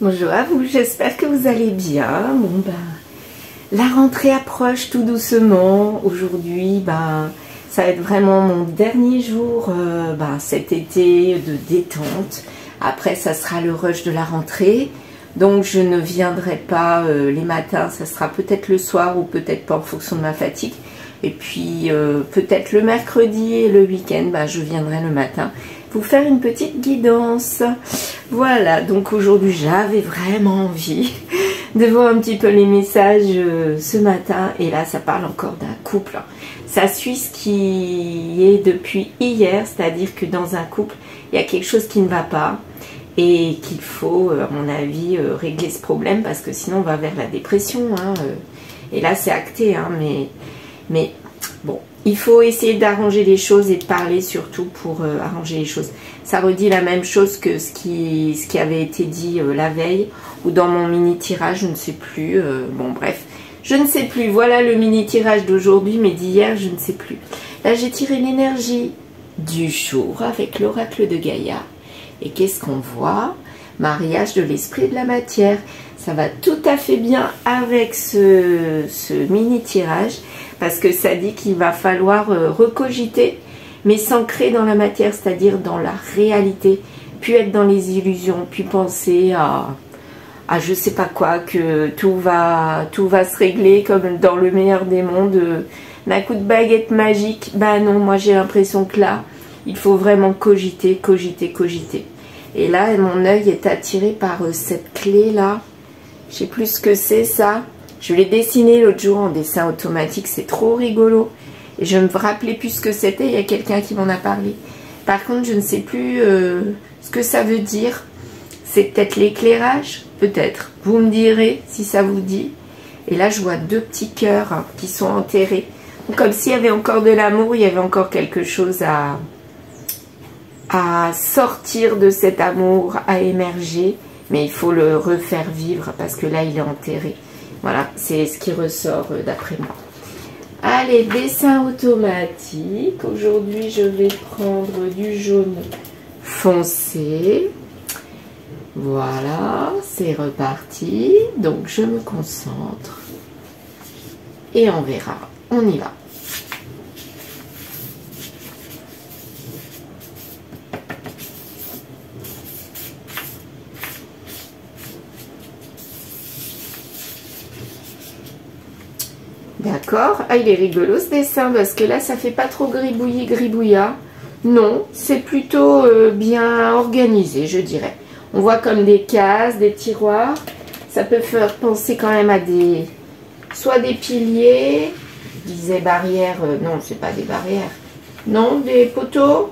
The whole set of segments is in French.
Bonjour à vous, j'espère que vous allez bien. Bon la rentrée approche tout doucement. Aujourd'hui, ça va être vraiment mon dernier jour cet été de détente. Après, ça sera le rush de la rentrée. Donc, je ne viendrai pas les matins. Ça sera peut-être le soir ou peut-être pas en fonction de ma fatigue. Et puis, peut-être le mercredi et le week-end, je viendrai le matin vous faire une petite guidance. Voilà, donc aujourd'hui j'avais vraiment envie de voir un petit peu les messages ce matin. Et là ça parle encore d'un couple. Ça suit ce qui est depuis hier, c'est-à-dire que dans un couple il y a quelque chose qui ne va pas et qu'il faut à mon avis régler ce problème, parce que sinon on va vers la dépression et là c'est acté mais bon, il faut essayer d'arranger les choses et de parler surtout pour arranger les choses. Ça redit la même chose que ce qui avait été dit la veille ou dans mon mini tirage, je ne sais plus. Bon bref, je ne sais plus. Voilà le mini tirage d'aujourd'hui, mais d'hier je ne sais plus. Là j'ai tiré l'énergie du jour avec l'oracle de Gaïa. Et qu'est-ce qu'on voit? Mariage de l'esprit et de la matière. Ça va tout à fait bien avec ce mini tirage, parce que ça dit qu'il va falloir recogiter, mais s'ancrer dans la matière, c'est-à-dire dans la réalité, puis être dans les illusions, puis penser à je sais pas quoi, que tout va se régler comme dans le meilleur des mondes, d'un coup de baguette magique. Non, moi j'ai l'impression que là, il faut vraiment cogiter, cogiter, cogiter. Et là, mon œil est attiré par cette clé-là. Je sais plus ce que c'est ça. Je l'ai dessiné l'autre jour en dessin automatique, c'est trop rigolo. Et je me rappelais plus ce que c'était, il y a quelqu'un qui m'en a parlé. Par contre, je ne sais plus ce que ça veut dire. C'est peut-être l'éclairage, peut-être. Vous me direz si ça vous dit. Et là, je vois deux petits cœurs qui sont enterrés. Comme s'il y avait encore de l'amour, il y avait encore quelque chose à sortir de cet amour, à émerger. Mais il faut le refaire vivre parce que là, il est enterré. Voilà, c'est ce qui ressort d'après moi. Allez, dessin automatique. Aujourd'hui, je vais prendre du jaune foncé. Voilà, c'est reparti. Donc, je me concentre. Et on verra. On y va. D'accord. Ah, il est rigolo ce dessin, parce que là, ça fait pas trop gribouillis, gribouillas. Non, c'est plutôt bien organisé, je dirais. On voit comme des cases, des tiroirs. Ça peut faire penser quand même à soit des piliers, je disais barrières. Non, c'est pas des barrières. Non, des poteaux.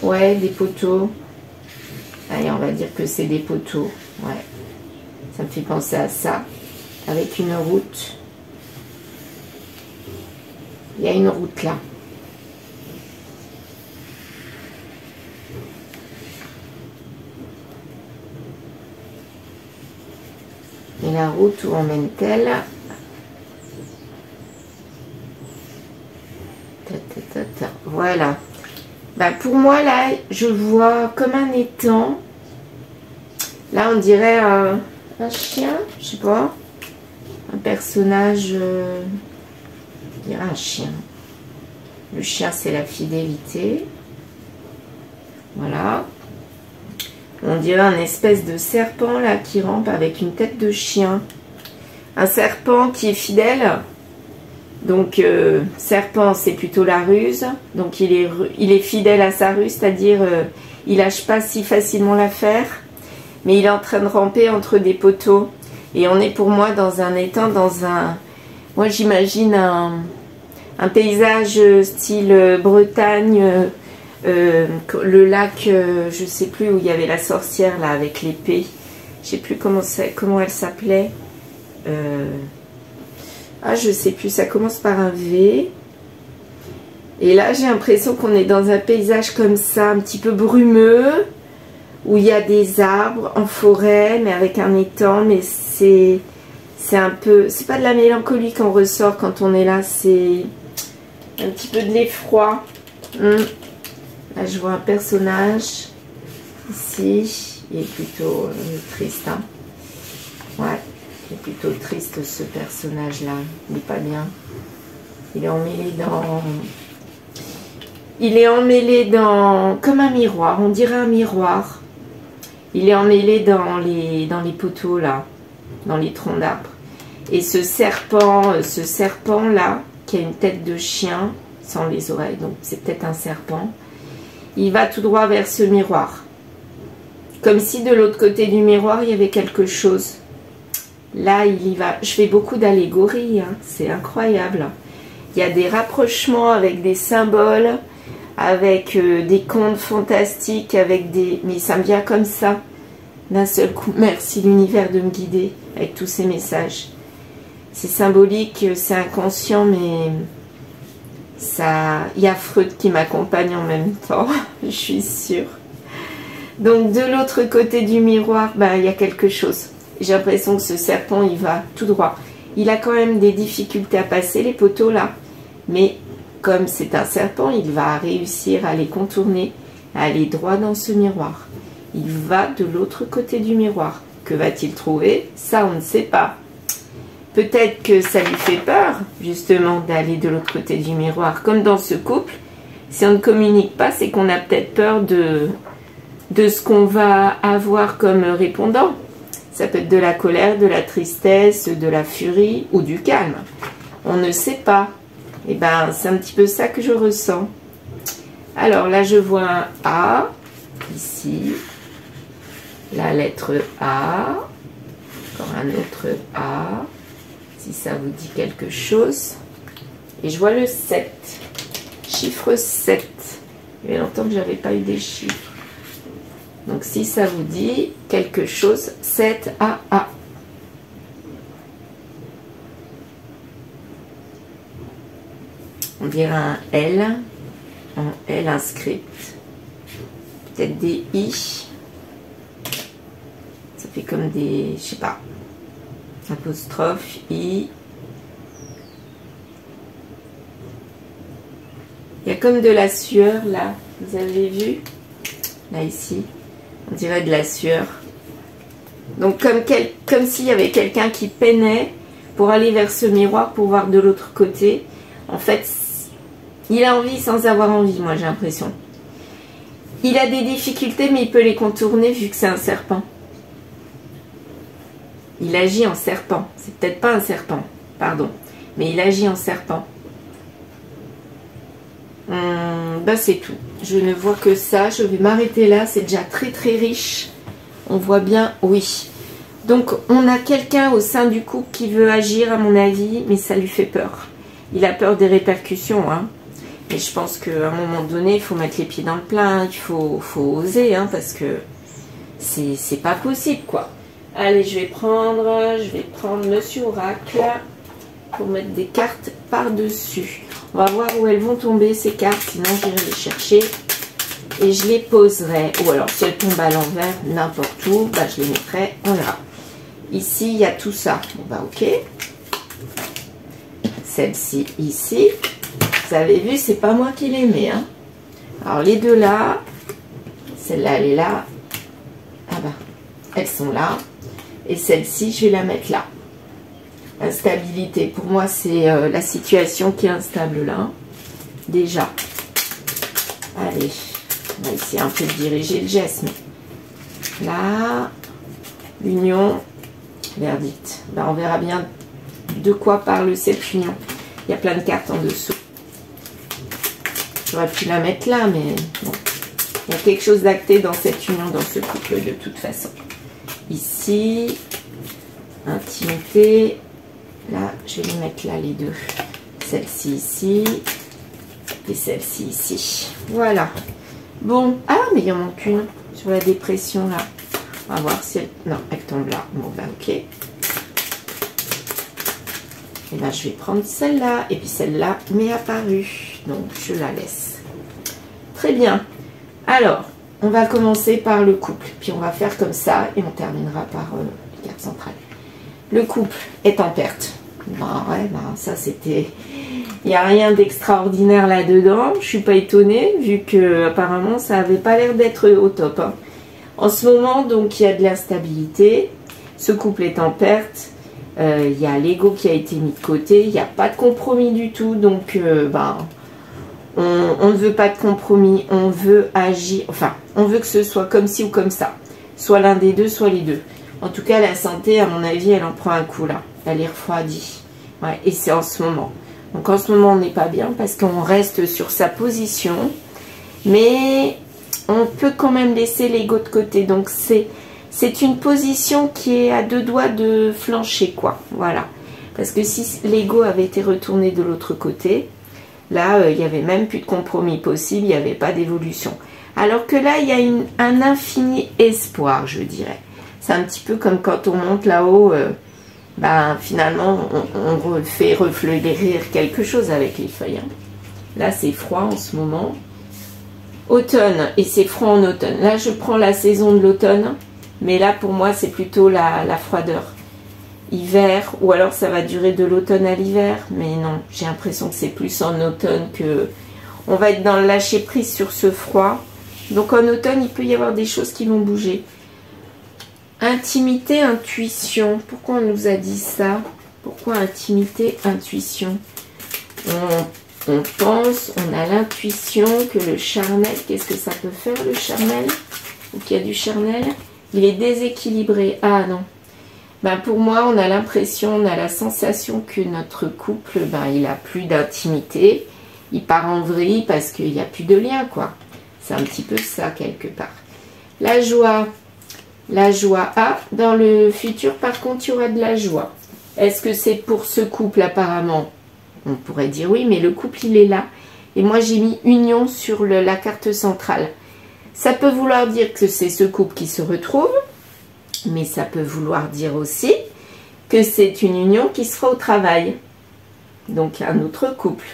Ouais, des poteaux. Allez, on va dire que c'est des poteaux. Ouais. Ça me fait penser à ça. Avec une route. Il y a une route là. Et la route, où emmène-t-elle? Voilà. Pour moi, là, je vois comme un étang. Là, on dirait un chien, je sais pas. Un personnage... Il y a un chien. Le chien, c'est la fidélité. Voilà. On dirait un espèce de serpent là qui rampe avec une tête de chien. Un serpent qui est fidèle. Donc, serpent, c'est plutôt la ruse. Donc, il est fidèle à sa ruse, c'est-à-dire il lâche pas si facilement l'affaire. Mais il est en train de ramper entre des poteaux. Et on est pour moi dans un étang, dans un... Moi, j'imagine un paysage style Bretagne, le lac, je sais plus, où il y avait la sorcière, là, avec l'épée. Je sais plus comment elle s'appelait. Ah, je sais plus, ça commence par un V. Et là, j'ai l'impression qu'on est dans un paysage comme ça, un petit peu brumeux, où il y a des arbres en forêt, mais avec un étang, mais c'est un peu... C'est pas de la mélancolie qu'on ressort quand on est là, c'est un petit peu de l'effroi. Là, je vois un personnage ici, il est plutôt triste. Il est plutôt triste ce personnage-là. Il n'est pas bien. Il est emmêlé dans... Il est emmêlé dans... Comme un miroir. On dirait un miroir. Il est emmêlé dans les poteaux là. Dans les troncs d'arbres. Et ce serpent-là, qui a une tête de chien, sans les oreilles, donc c'est peut-être un serpent, il va tout droit vers ce miroir. Comme si de l'autre côté du miroir, il y avait quelque chose. Là, il y va. Je fais beaucoup d'allégories, hein. C'est incroyable. Il y a des rapprochements avec des symboles, avec des contes fantastiques, avec des... Mais ça me vient comme ça, d'un seul coup. Merci l'univers de me guider avec tous ces messages. C'est symbolique, c'est inconscient, mais ça, il y a Freud qui m'accompagne en même temps, je suis sûre. Donc de l'autre côté du miroir, bah, il y a quelque chose. J'ai l'impression que ce serpent, il va tout droit. Il a quand même des difficultés à passer les poteaux là, mais comme c'est un serpent, il va réussir à les contourner, à aller droit dans ce miroir. Il va de l'autre côté du miroir. Que va-t-il trouver? Ça, on ne sait pas. Peut-être que ça lui fait peur, justement, d'aller de l'autre côté du miroir. Comme dans ce couple, si on ne communique pas, c'est qu'on a peut-être peur de ce qu'on va avoir comme répondant. Ça peut être de la colère, de la tristesse, de la furie ou du calme. On ne sait pas. Et ben, c'est un petit peu ça que je ressens. Alors là, je vois un A, ici. La lettre A. Encore un autre A. Si ça vous dit quelque chose. Et je vois le 7. Chiffre 7. Il y a longtemps que je n'avais pas eu des chiffres. Donc si ça vous dit quelque chose, 7AA. On dirait un L. Un L inscrit. Peut-être des I. Ça fait comme des... Je sais pas. Apostrophe, I. Il y a comme de la sueur là. Vous avez vu? Là, ici. On dirait de la sueur. Donc, comme s'il y avait quelqu'un qui peinait pour aller vers ce miroir pour voir de l'autre côté. En fait, il a envie sans avoir envie, moi, j'ai l'impression. Il a des difficultés, mais il peut les contourner vu que c'est un serpent. Il agit en serpent. C'est peut-être pas un serpent, pardon. Mais il agit en serpent. Ben c'est tout. Je ne vois que ça. Je vais m'arrêter là. C'est déjà très très riche. On voit bien, oui. Donc on a quelqu'un au sein du couple qui veut agir à mon avis, mais ça lui fait peur. Il a peur des répercussions. Hein. Mais je pense qu'à un moment donné, il faut mettre les pieds dans le plat. Il faut oser, hein, parce que c'est pas possible, quoi. Allez, je vais prendre Monsieur Oracle pour mettre des cartes par-dessus. On va voir où elles vont tomber, ces cartes, sinon j'irai les chercher et je les poserai. Ou alors, si elles tombent à l'envers, n'importe où, bah, je les mettrai, on verra. Ici, il y a tout ça. Bon, bah, ok. Celle-ci, ici. Vous avez vu, c'est pas moi qui les mets. Hein. Alors, les deux là, celle-là, elle est là. Ah bah, elles sont là. Et celle-ci, je vais la mettre là. Instabilité. Pour moi, c'est la situation qui est instable là. Déjà. Allez. On va essayer un peu de diriger le geste. Mais là. L'union. Verdict. Ben, on verra bien de quoi parle cette union. Il y a plein de cartes en dessous. J'aurais pu la mettre là, mais bon. Il y a quelque chose d'acté dans cette union, dans ce couple de toute façon. Ici, intimité, là, je vais les mettre là les deux. Celle-ci ici et celle-ci ici. Voilà. Bon, ah, mais il y en manque une sur la dépression là. On va voir si elle... Non, elle tombe là. Bon, ben ok. Et là, je vais prendre celle-là. Et puis celle-là m'est apparue. Donc, je la laisse. Très bien. Alors, on va commencer par le couple, puis on va faire comme ça et on terminera par les cartes centrales. Le couple est en perte. Ben ouais, ben ça c'était... Il n'y a rien d'extraordinaire là-dedans. Je suis pas étonnée vu que apparemment ça avait pas l'air d'être au top. Hein. En ce moment, donc, il y a de l'instabilité. Ce couple est en perte. Il y a l'ego qui a été mis de côté. Il n'y a pas de compromis du tout. Donc, on ne veut pas de compromis. On veut agir. Enfin, on veut que ce soit comme ci ou comme ça. Soit l'un des deux, soit les deux. En tout cas, la santé, à mon avis, elle en prend un coup là. Elle est refroidie. Ouais, et c'est en ce moment. Donc en ce moment, on n'est pas bien parce qu'on reste sur sa position. Mais on peut quand même laisser l'ego de côté. Donc c'est une position qui est à deux doigts de flancher, quoi. Voilà. Parce que si l'ego avait été retourné de l'autre côté, là, il n'y avait même plus de compromis possible. Il n'y avait pas d'évolution. Alors que là, il y a un infini espoir, je dirais. C'est un petit peu comme quand on monte là-haut, finalement, on fait refleurir quelque chose avec les feuilles. Hein. Là, c'est froid en ce moment. Automne, et c'est froid en automne. Là, je prends la saison de l'automne, mais là, pour moi, c'est plutôt la froideur. Hiver, ou alors ça va durer de l'automne à l'hiver, mais non, j'ai l'impression que c'est plus en automne que... On va être dans le lâcher-prise sur ce froid. Donc en automne, il peut y avoir des choses qui vont bouger. Intimité, intuition. Pourquoi on nous a dit ça? Pourquoi intimité, intuition? On pense, on a l'intuition que le charnel, qu'est-ce que ça peut faire le charnel? Ou qu'il y a du charnel? Il est déséquilibré. Ah non. Pour moi, on a l'impression, on a la sensation que notre couple, il a plus d'intimité. Il part en vrille parce qu'il n'y a plus de lien, quoi. C'est un petit peu ça, quelque part. La joie. La joie. Ah, dans le futur, par contre, il y aura de la joie. Est-ce que c'est pour ce couple, apparemment? On pourrait dire oui, mais le couple, il est là. Et moi, j'ai mis union sur la carte centrale. Ça peut vouloir dire que c'est ce couple qui se retrouve, mais ça peut vouloir dire aussi que c'est une union qui sera au travail. Donc, un autre couple.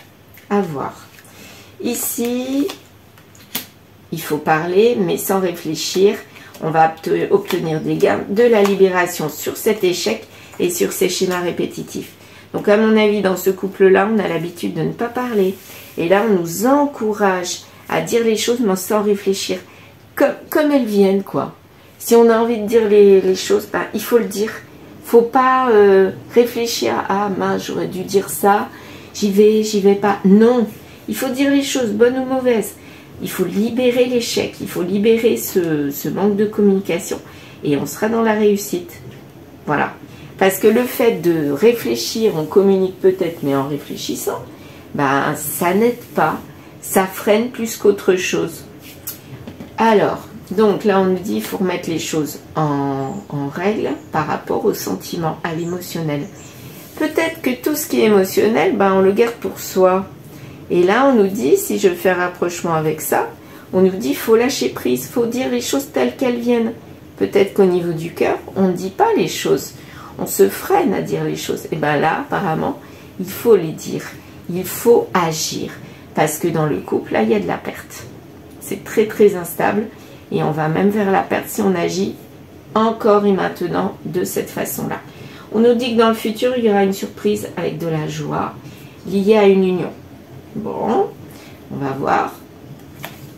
À voir. Ici, il faut parler, mais sans réfléchir. On va obtenir des gains, de la libération sur cet échec et sur ces schémas répétitifs. Donc, à mon avis, dans ce couple-là, on a l'habitude de ne pas parler. Et là, on nous encourage à dire les choses, mais sans réfléchir. Comme elles viennent, quoi. Si on a envie de dire les choses, il faut le dire. Il ne faut pas réfléchir à « Ah, mince, j'aurais dû dire ça. J'y vais pas. » Non, il faut dire les choses, bonnes ou mauvaises. Il faut libérer l'échec, il faut libérer ce manque de communication et on sera dans la réussite. Voilà. Parce que le fait de réfléchir, on communique peut-être, mais en réfléchissant, ça n'aide pas, ça freine plus qu'autre chose. Alors, donc là on nous dit qu'il faut remettre les choses en règle par rapport au sentiment, à l'émotionnel. Peut-être que tout ce qui est émotionnel, on le garde pour soi. Et là, on nous dit, si je fais un rapprochement avec ça, on nous dit qu'il faut lâcher prise, il faut dire les choses telles qu'elles viennent. Peut-être qu'au niveau du cœur, on ne dit pas les choses. On se freine à dire les choses. Et bien là, apparemment, il faut les dire. Il faut agir. Parce que dans le couple, là, il y a de la perte. C'est très, très instable. Et on va même vers la perte si on agit encore et maintenant de cette façon-là. On nous dit que dans le futur, il y aura une surprise avec de la joie liée à une union. Bon, on va voir.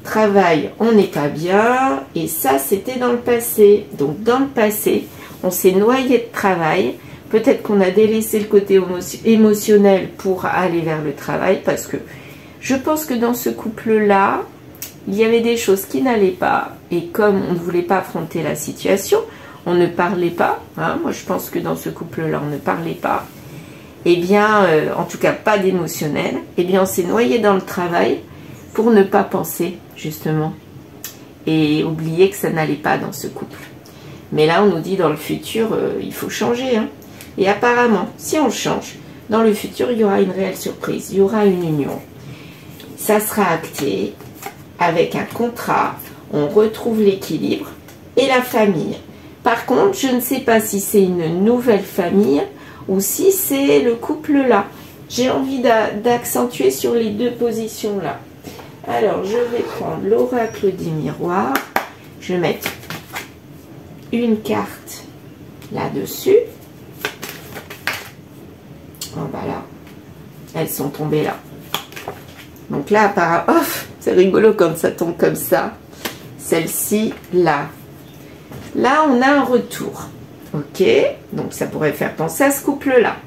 Travail, on n'est pas bien. Et ça, c'était dans le passé. Donc, dans le passé, on s'est noyé de travail. Peut-être qu'on a délaissé le côté émotionnel pour aller vers le travail. Parce que je pense que dans ce couple-là, il y avait des choses qui n'allaient pas. Et comme on ne voulait pas affronter la situation, on ne parlait pas. Hein, moi, je pense que dans ce couple-là, on ne parlait pas. Eh bien, en tout cas pas d'émotionnel, eh bien on s'est noyé dans le travail pour ne pas penser, justement, et oublier que ça n'allait pas dans ce couple. Mais là, on nous dit dans le futur, il faut changer. Hein. Et apparemment, si on change, dans le futur, il y aura une réelle surprise, il y aura une union. Ça sera acté avec un contrat, on retrouve l'équilibre et la famille. Par contre, je ne sais pas si c'est une nouvelle famille ou si c'est le couple là. J'ai envie d'accentuer sur les deux positions là. Alors, je vais prendre l'oracle des miroirs. Je vais mettre une carte là-dessus. Oh, là, elles sont tombées là. Donc là, apparemment, c'est rigolo quand ça tombe comme ça. Celle-ci, là. Là, on a un retour. Ok, donc ça pourrait faire penser à ce couple-là.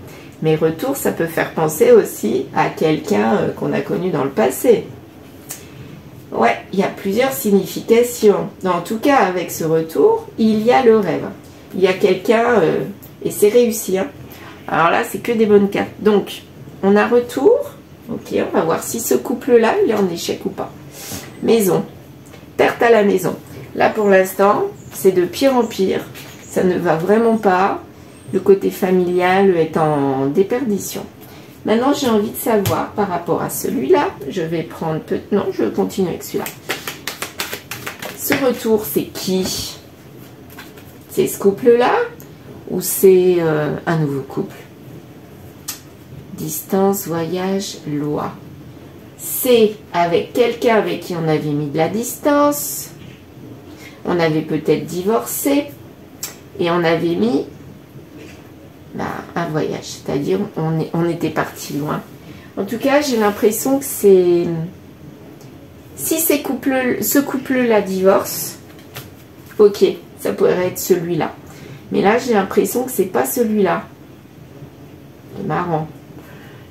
Mais retour, ça peut faire penser aussi à quelqu'un qu'on a connu dans le passé. Ouais, il y a plusieurs significations. En tout cas, avec ce retour, il y a le rêve. Il y a quelqu'un, et c'est réussi. Hein. Alors là, c'est que des bonnes cartes. Donc, on a retour. Ok, on va voir si ce couple-là, il est en échec ou pas. Maison. Perte à la maison. Là, pour l'instant, c'est de pire en pire. Ça ne va vraiment pas. Le côté familial est en déperdition. Maintenant, j'ai envie de savoir par rapport à celui-là. Je vais prendre peu... Non, je vais continuer avec celui-là. Ce retour, c'est qui? C'est ce couple-là ou c'est un nouveau couple? Distance, voyage, loi. C'est avec quelqu'un avec qui on avait mis de la distance. On avait peut-être divorcé. Et on avait mis un voyage. C'est-à-dire, on était parti loin. En tout cas, j'ai l'impression que c'est... Si ce couple-là divorce, ok, ça pourrait être celui-là. Mais là, j'ai l'impression que c'est pas celui-là. C'est marrant.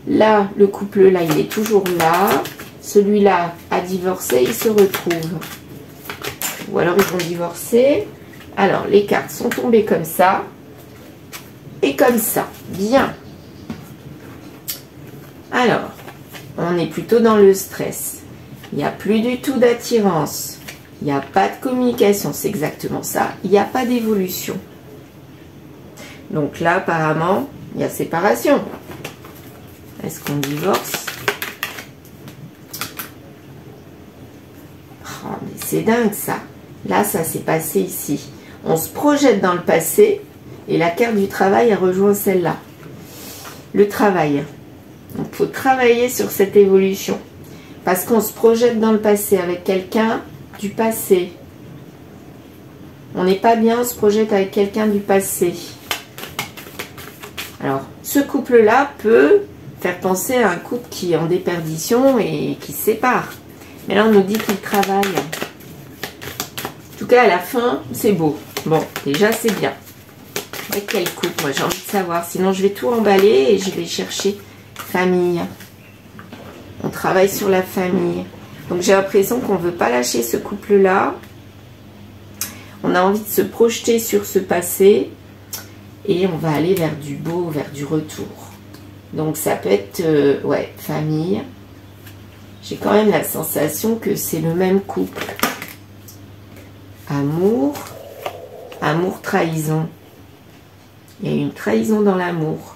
Là, le couple-là, il est toujours là. Celui-là a divorcé, il se retrouve. Ou alors, ils vont divorcer. Alors, les cartes sont tombées comme ça. Et comme ça. Bien. Alors, on est plutôt dans le stress. Il n'y a plus du tout d'attirance. Il n'y a pas de communication. C'est exactement ça. Il n'y a pas d'évolution. Donc là, apparemment, il y a séparation. Est-ce qu'on divorce? Oh, mais c'est dingue ça. Là, ça s'est passé ici. On se projette dans le passé et la carte du travail a rejoint celle-là. Le travail. Donc, il faut travailler sur cette évolution. Parce qu'on se projette dans le passé avec quelqu'un du passé. On n'est pas bien, on se projette avec quelqu'un du passé. Alors, ce couple-là peut faire penser à un couple qui est en déperdition et qui se sépare. Mais là, on nous dit qu'il travaille. En tout cas, à la fin, c'est beau. Bon, déjà, c'est bien. Avec quel couple? Moi, j'ai envie de savoir. Sinon, je vais tout emballer et je vais chercher famille. On travaille sur la famille. Donc, j'ai l'impression qu'on ne veut pas lâcher ce couple-là. On a envie de se projeter sur ce passé. Et on va aller vers du beau, vers du retour. Donc, ça peut être, ouais, famille. J'ai quand même la sensation que c'est le même couple. Amour. Amour, trahison. Il y a une trahison dans l'amour.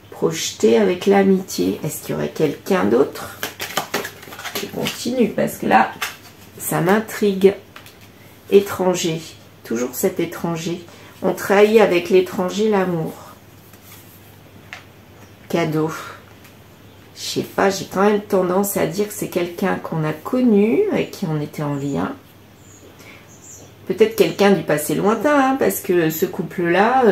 Projeté avec l'amitié. Est-ce qu'il y aurait quelqu'un d'autre? Je continue parce que là, ça m'intrigue. Étranger. Toujours cet étranger. On trahit avec l'étranger l'amour. Cadeau. Je sais pas, j'ai quand même tendance à dire que c'est quelqu'un qu'on a connu, avec qui on était en lien. Peut-être quelqu'un du passé lointain, hein, parce que ce couple-là...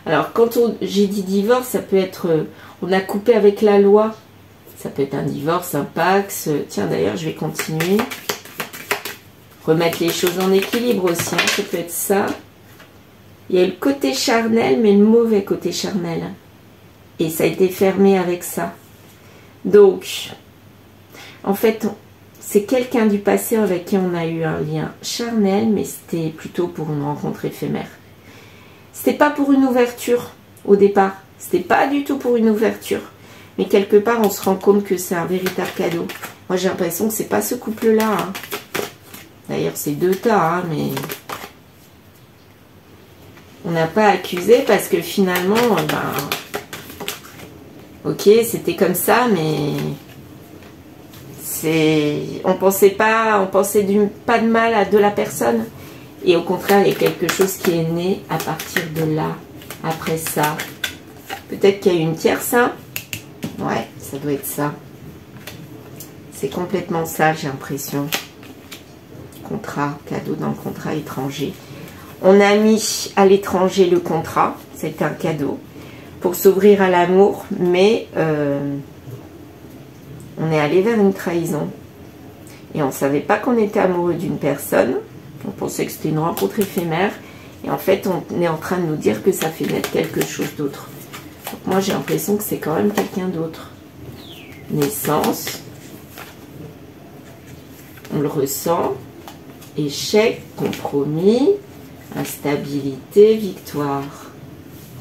Alors, quand j'ai dit divorce, ça peut être... on a coupé avec la loi. Ça peut être un divorce, un pax. Tiens, d'ailleurs, je vais continuer. Remettre les choses en équilibre aussi, hein, ça peut être ça. Il y a le côté charnel, mais le mauvais côté charnel. Et ça a été fermé avec ça. Donc, en fait, c'est quelqu'un du passé avec qui on a eu un lien charnel, mais c'était plutôt pour une rencontre éphémère. C'était pas pour une ouverture au départ. C'était pas du tout pour une ouverture. Mais quelque part, on se rend compte que c'est un véritable cadeau. Moi, j'ai l'impression que c'est pas ce couple-là. Hein. D'ailleurs, c'est deux tas, hein, mais... on n'a pas accusé parce que finalement, ok, c'était comme ça, mais on pensait pas de mal de la personne. Et au contraire, il y a quelque chose qui est né à partir de là, après ça. Peut-être qu'il y a eu une tierce, hein? Ouais, ça doit être ça. C'est complètement ça, j'ai l'impression. Contrat, cadeau dans le contrat étranger. On a mis à l'étranger le contrat, c'est un cadeau, pour s'ouvrir à l'amour, mais on est allé vers une trahison. Et on ne savait pas qu'on était amoureux d'une personne, on pensait que c'était une rencontre éphémère, Et en fait, on est en train de nous dire que ça fait naître quelque chose d'autre. Donc moi, j'ai l'impression que c'est quand même quelqu'un d'autre. Naissance. On le ressent. Échec, compromis, instabilité, victoire,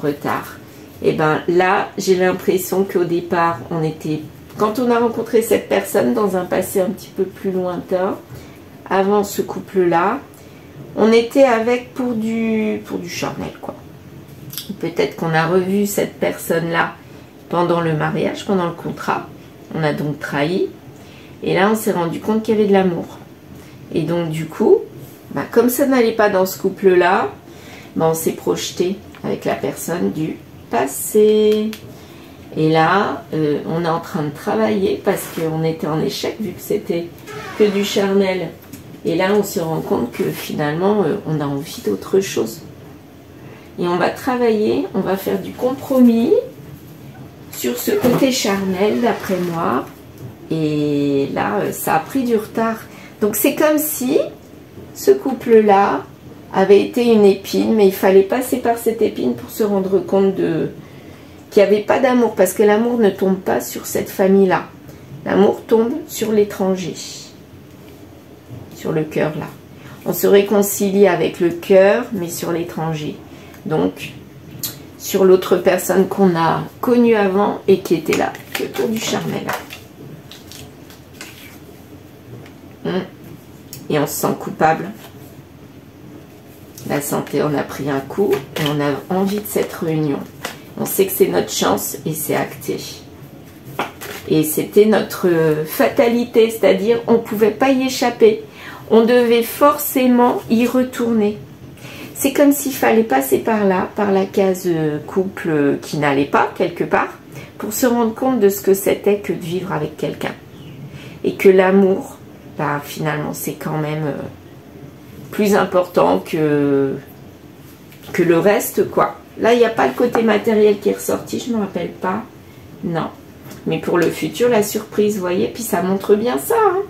retard. Et bien là, j'ai l'impression qu'au départ, on était... Quand on a rencontré cette personne dans un passé un petit peu plus lointain, avant ce couple-là, on était avec pour du charnel, quoi. Peut-être qu'on a revu cette personne-là pendant le mariage, pendant le contrat. On a donc trahi. Et là, on s'est rendu compte qu'il y avait de l'amour. Et donc, du coup, bah, comme ça n'allait pas dans ce couple-là, bah, on s'est projeté avec la personne du passé. Et là, on est en train de travailler parce qu'on était en échec vu que c'était que du charnel. Et là, on se rend compte que finalement, on a envie d'autre chose. Et on va travailler, on va faire du compromis sur ce côté charnel, d'après moi. Et là, ça a pris du retard. Donc, c'est comme si ce couple-là avait été une épine, mais il fallait passer par cette épine pour se rendre compte qu'il n'y avait pas d'amour, parce que l'amour ne tombe pas sur cette famille-là. L'amour tombe sur l'étranger, sur le cœur, là. On se réconcilie avec le cœur, mais sur l'étranger. Donc, sur l'autre personne qu'on a connue avant et qui était là, que pour du charnel. Et on se sent coupable. La santé, on a pris un coup et on a envie de cette réunion. On sait que c'est notre chance et c'est acté. Et c'était notre fatalité, c'est-à-dire on ne pouvait pas y échapper. On devait forcément y retourner. C'est comme s'il fallait passer par là, par la case couple qui n'allait pas, quelque part, pour se rendre compte de ce que c'était que de vivre avec quelqu'un. Et que l'amour, bah, finalement, c'est quand même plus important que le reste, quoi. Là, il n'y a pas le côté matériel qui est ressorti, je ne me rappelle pas. Non. Mais pour le futur, la surprise, vous voyez, puis ça montre bien ça. Hein.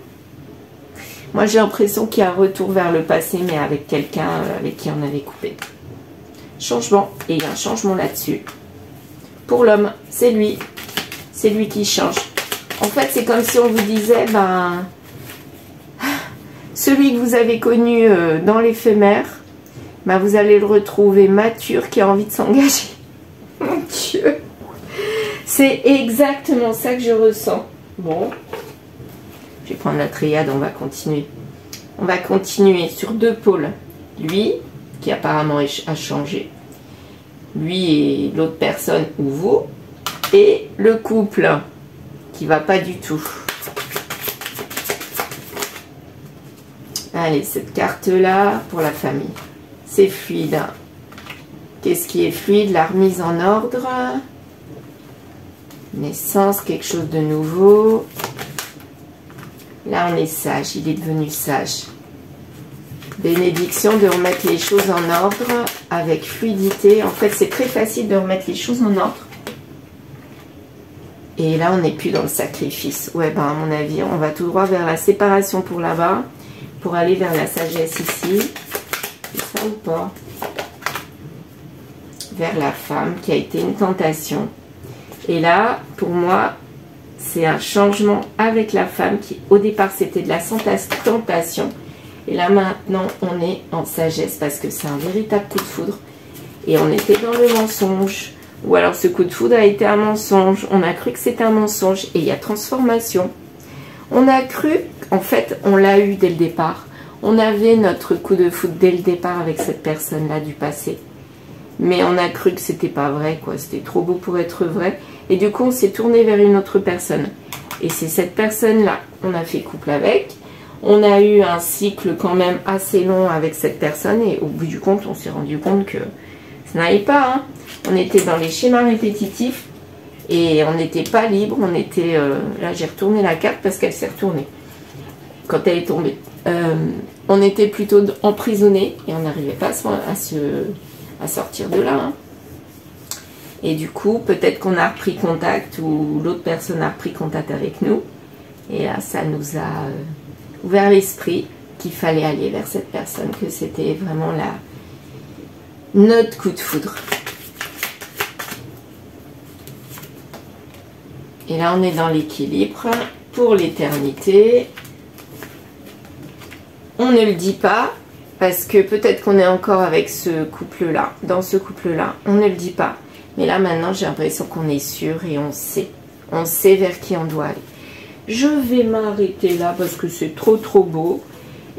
Moi, j'ai l'impression qu'il y a un retour vers le passé, mais avec quelqu'un avec qui on avait coupé. Changement. Et il y a un changement là-dessus. Pour l'homme, c'est lui. C'est lui qui change. En fait, c'est comme si on vous disait, ben, celui que vous avez connu dans l'éphémère, ben, vous allez le retrouver mature, qui a envie de s'engager. Mon Dieu. C'est exactement ça que je ressens. Bon. Je vais prendre la triade, on va continuer. On va continuer sur deux pôles. Lui, qui apparemment a changé. Lui et l'autre personne, ou vous. Et le couple, qui va pas du tout. Allez, cette carte-là, pour la famille. C'est fluide. Qu'est-ce qui est fluide? La remise en ordre. Naissance, quelque chose de nouveau. Là, on est sage. Il est devenu sage. Bénédiction de remettre les choses en ordre avec fluidité. En fait, c'est très facile de remettre les choses en ordre. Et là, on n'est plus dans le sacrifice. Ouais, ben, à mon avis, on va tout droit vers la séparation pour là-bas. Pour aller vers la sagesse ici. C'est ça ou pas? Vers la femme qui a été une tentation. Et là, pour moi, c'est un changement avec la femme qui, au départ, c'était de la tentation. Et là, maintenant, on est en sagesse parce que c'est un véritable coup de foudre. Et on était dans le mensonge. Ou alors, ce coup de foudre a été un mensonge. On a cru que c'était un mensonge. Et il y a transformation. On a cru, en fait, on l'a eu dès le départ. On avait notre coup de foudre dès le départ avec cette personne-là du passé. Mais on a cru que c'était pas vrai, quoi. C'était trop beau pour être vrai. Et du coup, on s'est tourné vers une autre personne. Et c'est cette personne-là qu'on a fait couple avec. On a eu un cycle quand même assez long avec cette personne. Et au bout du compte, on s'est rendu compte que ça n'allait pas. Hein. On était dans les schémas répétitifs. Et on n'était pas libre. On était... là, j'ai retourné la carte parce qu'elle s'est retournée. Quand elle est tombée. On était plutôt emprisonnés. Et on n'arrivait pas à sortir de là. Hein. Et du coup, peut-être qu'on a repris contact ou l'autre personne a repris contact avec nous. Et là, ça nous a ouvert l'esprit qu'il fallait aller vers cette personne, que c'était vraiment notre coup de foudre. Et là, on est dans l'équilibre pour l'éternité. On ne le dit pas, parce que peut-être qu'on est encore avec ce couple-là, dans ce couple-là. On ne le dit pas. Mais là, maintenant, j'ai l'impression qu'on est sûr et on sait. On sait vers qui on doit aller. Je vais m'arrêter là parce que c'est trop beau.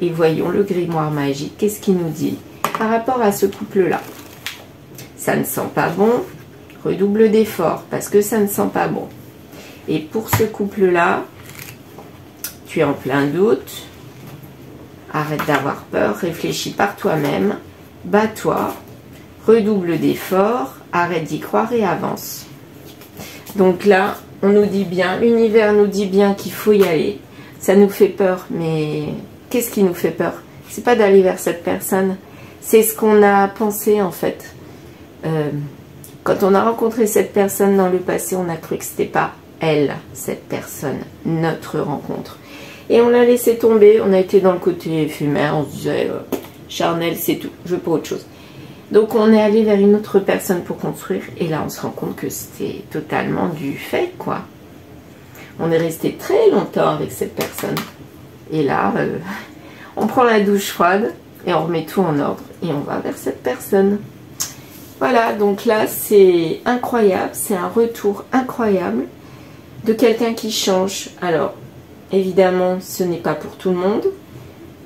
Et voyons le grimoire magique. Qu'est-ce qu'il nous dit par rapport à ce couple-là? Ça ne sent pas bon. Redouble d'efforts parce que ça ne sent pas bon. Et pour ce couple-là, tu es en plein doute. Arrête d'avoir peur. Réfléchis par toi-même. Bats-toi. Redouble d'efforts. Arrête d'y croire et avance. Donc là, on nous dit bien, l'univers nous dit bien qu'il faut y aller. Ça nous fait peur, mais qu'est-ce qui nous fait peur? C'est pas d'aller vers cette personne. C'est ce qu'on a pensé en fait. Quand on a rencontré cette personne dans le passé, on a cru que c'était pas elle, cette personne, notre rencontre. Et on l'a laissé tomber, on a été dans le côté éphémère, on se disait charnel, c'est tout, je veux pas autre chose. Donc on est allé vers une autre personne pour construire et là on se rend compte que c'était totalement du fait quoi. On est resté très longtemps avec cette personne et là on prend la douche froide et on remet tout en ordre et on va vers cette personne. Voilà, donc là c'est incroyable, c'est un retour incroyable de quelqu'un qui change. Alors évidemment ce n'est pas pour tout le monde,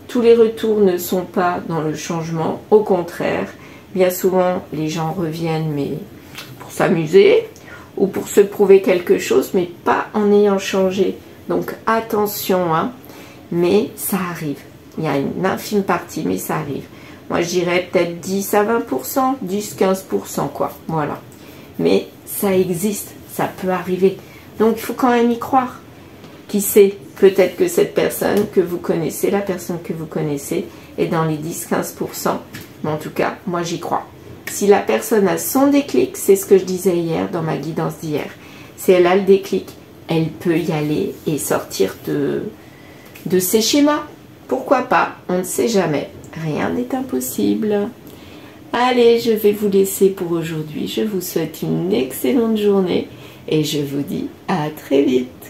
tous les retours ne sont pas dans le changement, au contraire. Bien souvent, les gens reviennent mais pour s'amuser ou pour se prouver quelque chose, mais pas en ayant changé. Donc attention, hein, mais ça arrive. Il y a une infime partie, mais ça arrive. Moi, je dirais peut-être 10 à 20%, 10-15%, quoi. Voilà. Mais ça existe, ça peut arriver. Donc, il faut quand même y croire. Qui sait? Peut-être que cette personne que vous connaissez, la personne que vous connaissez, est dans les 10-15%. Mais en tout cas, moi j'y crois. Si la personne a son déclic, c'est ce que je disais hier dans ma guidance d'hier. Si elle a le déclic, elle peut y aller et sortir de ses schémas. Pourquoi pas? On ne sait jamais. Rien n'est impossible. Allez, je vais vous laisser pour aujourd'hui. Je vous souhaite une excellente journée et je vous dis à très vite.